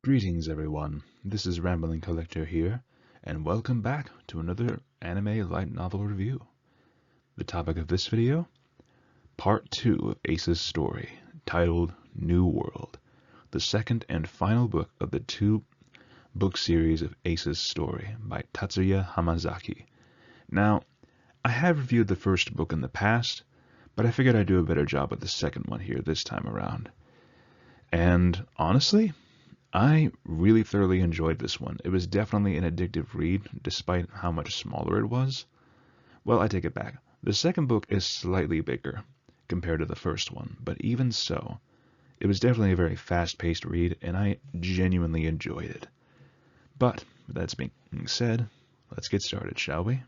Greetings everyone, this is Rambling Collector here, and welcome back to another anime light novel review. The topic of this video, Part 2 of Ace's story, titled New World, the second and final book of the two-book series of Ace's story by Tatsuya Hamazaki. Now, I have reviewed the first book in the past, but I figured I'd do a better job with the second one here this time around. And honestly, I really thoroughly enjoyed this one. It was definitely an addictive read, despite how much smaller it was. Well, I take it back. The second book is slightly bigger compared to the first one, but even so, it was definitely a very fast-paced read, and I genuinely enjoyed it. But, with that being said, let's get started, shall we?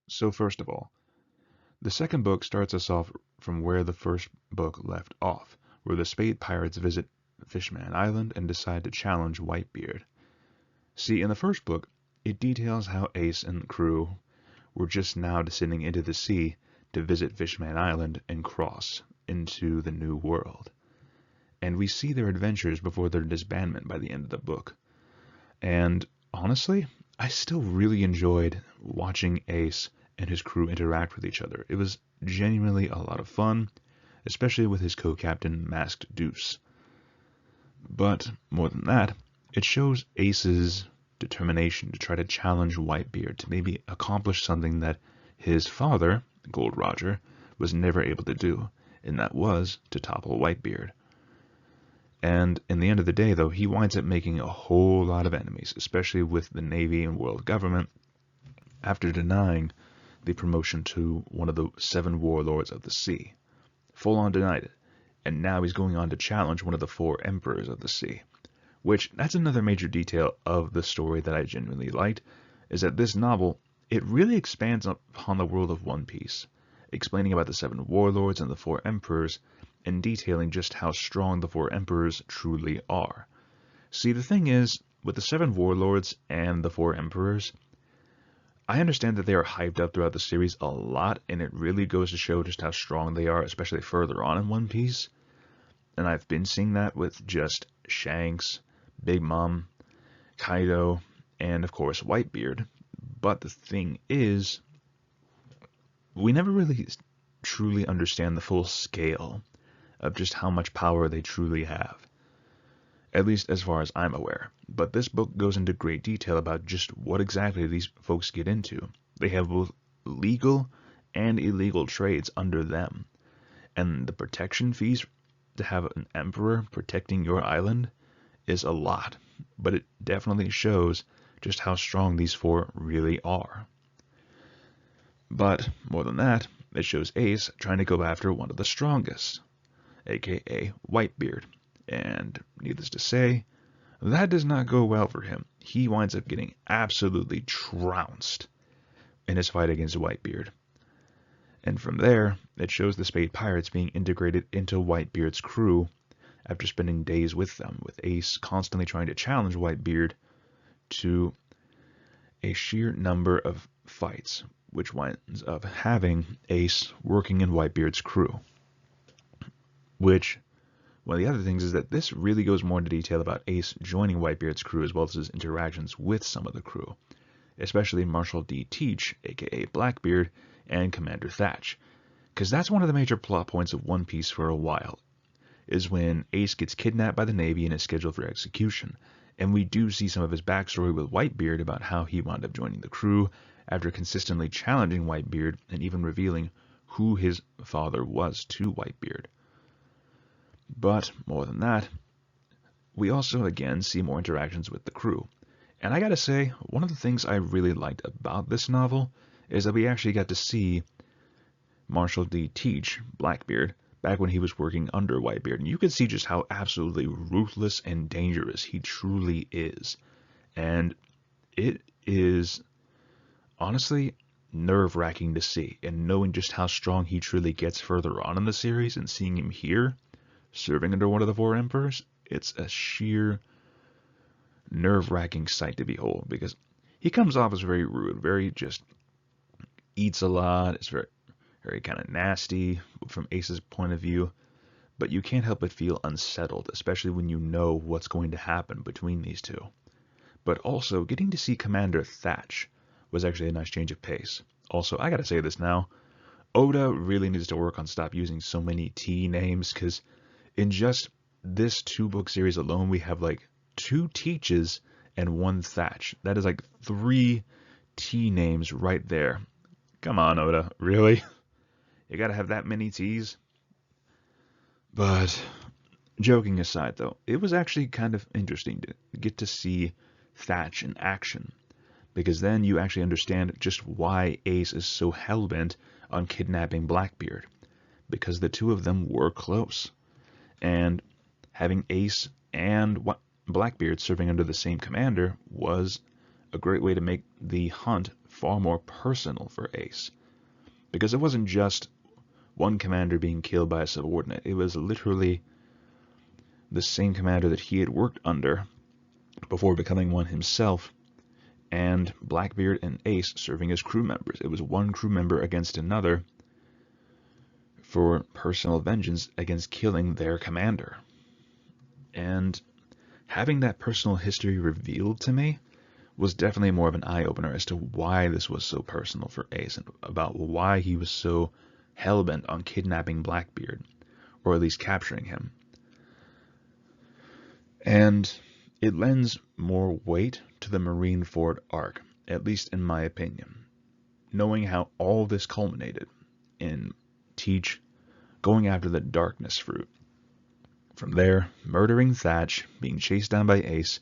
So first of all, the second book starts us off from where the first book left off, where the Spade Pirates visit Fishman Island and decide to challenge Whitebeard. See, in the first book, it details how Ace and crew were just now descending into the sea to visit Fishman Island and cross into the New World. And we see their adventures before their disbandment by the end of the book. And honestly, I still really enjoyed watching Ace and his crew interact with each other. It was genuinely a lot of fun, especially with his co-captain, Masked Deuce. But more than that, it shows Ace's determination to try to challenge Whitebeard to maybe accomplish something that his father, Gold Roger, was never able to do, and that was to topple Whitebeard. And in the end of the day, though, he winds up making a whole lot of enemies, especially with the Navy and world government, after denying the promotion to one of the 7 warlords of the sea. Full on denied it. And now he's going on to challenge one of the 4 emperors of the sea. Which, that's another major detail of the story that I genuinely liked, is that this novel, it really expands upon the world of One Piece, explaining about the 7 warlords and the 4 emperors, and detailing just how strong the 4 emperors truly are. See, the thing is, with the 7 warlords and the 4 emperors, I understand that they are hyped up throughout the series a lot, and it really goes to show just how strong they are, especially further on in One Piece. And I've been seeing that with just Shanks, Big Mom, Kaido, and of course Whitebeard. But the thing is, we never really truly understand the full scale of just how much power they truly have. At least as far as I'm aware. But this book goes into great detail about just what exactly these folks get into. They have both legal and illegal trades under them. And the protection fees to have an emperor protecting your island is a lot. But it definitely shows just how strong these 4 really are. But more than that, it shows Ace trying to go after one of the strongest, aka Whitebeard. And needless to say, that does not go well for him. He winds up getting absolutely trounced in his fight against Whitebeard. And from there, it shows the Spade Pirates being integrated into Whitebeard's crew after spending days with them, with Ace constantly trying to challenge Whitebeard to a sheer number of fights, which winds up having Ace working in Whitebeard's crew. Which, one of the other things is that this really goes more into detail about Ace joining Whitebeard's crew as well as his interactions with some of the crew, especially Marshal D. Teach, aka Blackbeard, and Commander Thatch. Because that's one of the major plot points of One Piece for a while, is when Ace gets kidnapped by the Navy and is scheduled for execution. And we do see some of his backstory with Whitebeard about how he wound up joining the crew after consistently challenging Whitebeard and even revealing who his father was to Whitebeard. But, more than that, we also again see more interactions with the crew. And I gotta say, one of the things I really liked about this novel is that we actually got to see Marshal D. Teach, Blackbeard, back when he was working under Whitebeard. And you could see just how absolutely ruthless and dangerous he truly is. And it is, honestly, nerve-wracking to see. And knowing just how strong he truly gets further on in the series and seeing him here, serving under one of the 4 emperors, it's a sheer nerve-wracking sight to behold, because he comes off as very rude, very just eats a lot, it's very kind of nasty from Ace's point of view, but you can't help but feel unsettled, especially when you know what's going to happen between these two. But also, getting to see Commander Thatch was actually a nice change of pace. Also, I gotta say this now, Oda really needs to work on stop using so many T names, because in just this 2-book series alone, we have like 2 Teaches and 1 Thatch. That is like 3 T names right there. Come on, Oda, really? You gotta have that many T's? But joking aside, though, it was actually kind of interesting to get to see Thatch in action, because then you actually understand just why Ace is so hellbent on kidnapping Blackbeard, because the two of them were close, and having Ace and Blackbeard serving under the same commander was a great way to make the hunt far more personal for Ace, because it wasn't just one commander being killed by a subordinate, it was literally the same commander that he had worked under before becoming one himself, and Blackbeard and Ace serving as crew members. It was one crew member against another for personal vengeance against killing their commander. And having that personal history revealed to me was definitely more of an eye-opener as to why this was so personal for Ace, and about why he was so hellbent on kidnapping Blackbeard, or at least capturing him. And it lends more weight to the Marineford arc, at least in my opinion, knowing how all this culminated in Teach going after the darkness fruit. From there, murdering Thatch, being chased down by Ace,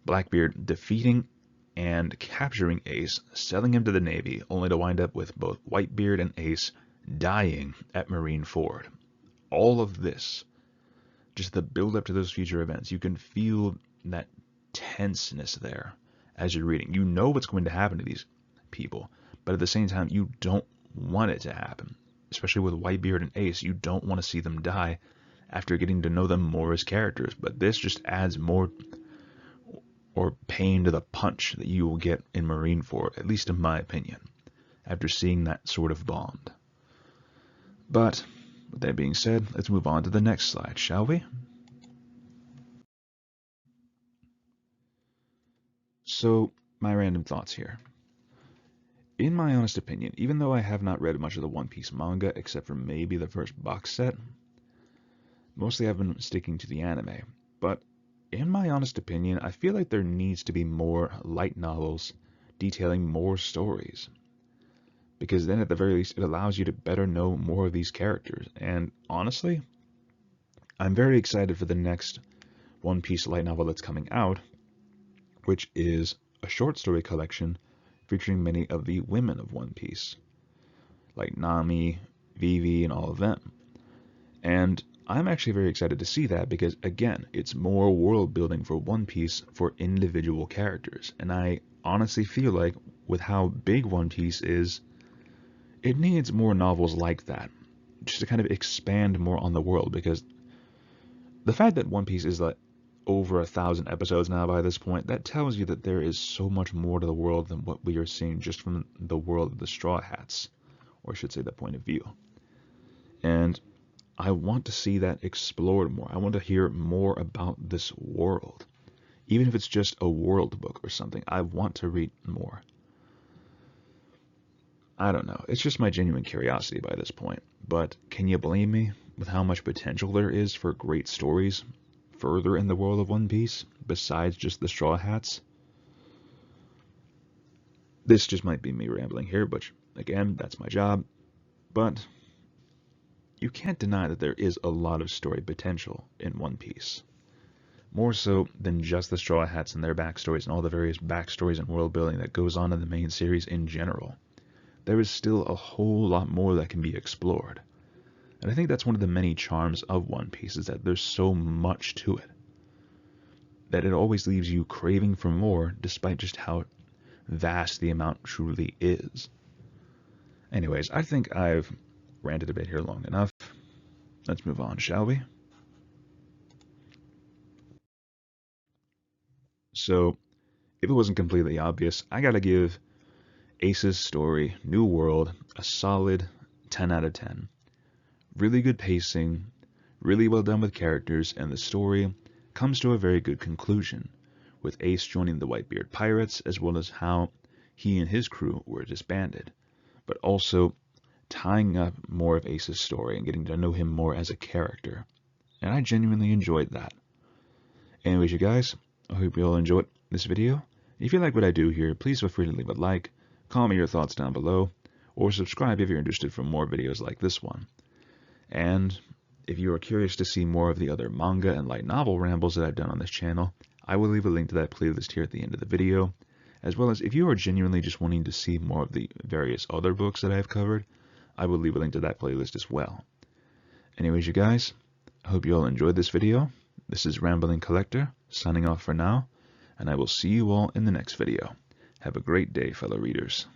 Blackbeard defeating and capturing Ace, selling him to the Navy, only to wind up with both Whitebeard and Ace dying at Marineford. All of this, just the build up to those future events, you can feel that tenseness there as you're reading. You know what's going to happen to these people, but at the same time, you don't want it to happen. Especially with Whitebeard and Ace, you don't want to see them die after getting to know them more as characters, but this just adds more or pain to the punch that you will get in Marineford, at least in my opinion, after seeing that sort of bond. But with that being said, let's move on to the next slide, shall we? So, my random thoughts here. In my honest opinion, even though I have not read much of the One Piece manga except for maybe the first box set, mostly I've been sticking to the anime, but in my honest opinion, I feel like there needs to be more light novels detailing more stories, because then at the very least it allows you to better know more of these characters. And honestly, I'm very excited for the next One Piece light novel that's coming out, which is a short story collection featuring many of the women of One Piece, like Nami, Vivi, and all of them. And I'm actually very excited to see that because, again, it's more world building for One Piece for individual characters. And I honestly feel like, with how big One Piece is, it needs more novels like that, just to kind of expand more on the world, because the fact that One Piece is like over 1,000 episodes now by this point, that tells you that there is so much more to the world than what we are seeing just from the world of the Straw Hats, or I should say the point of view. And I want to see that explored more. I want to hear more about this world. Even if it's just a world book or something, I want to read more. I don't know. It's just my genuine curiosity by this point. But can you blame me with how much potential there is for great stories further in the world of One Piece, besides just the Straw Hats? This just might be me rambling here, but again, that's my job. But you can't deny that there is a lot of story potential in One Piece. More so than just the Straw Hats and their backstories and all the various backstories and world building that goes on in the main series in general. There is still a whole lot more that can be explored. And I think that's one of the many charms of One Piece, is that there's so much to it, that it always leaves you craving for more, despite just how vast the amount truly is. Anyways, I think I've ranted a bit here long enough. Let's move on, shall we? So, if it wasn't completely obvious, I gotta give Ace's story, New World, a solid 10 out of 10. Really good pacing, Really well done with characters, and the story comes to a very good conclusion, with Ace joining the Whitebeard Pirates, as well as how he and his crew were disbanded, but also tying up more of Ace's story and getting to know him more as a character. And I genuinely enjoyed that. Anyways, you guys, I hope you all enjoyed this video. If you like what I do here, please feel free to leave a like, comment your thoughts down below, or subscribe if you're interested for more videos like this one. And if you are curious to see more of the other manga and light novel rambles that I've done on this channel, I will leave a link to that playlist here at the end of the video, as well as if you are genuinely just wanting to see more of the various other books that I've covered, I will leave a link to that playlist as well. Anyways, you guys, I hope you all enjoyed this video. This is Rambling Collector, signing off for now, and I will see you all in the next video. Have a great day, fellow readers.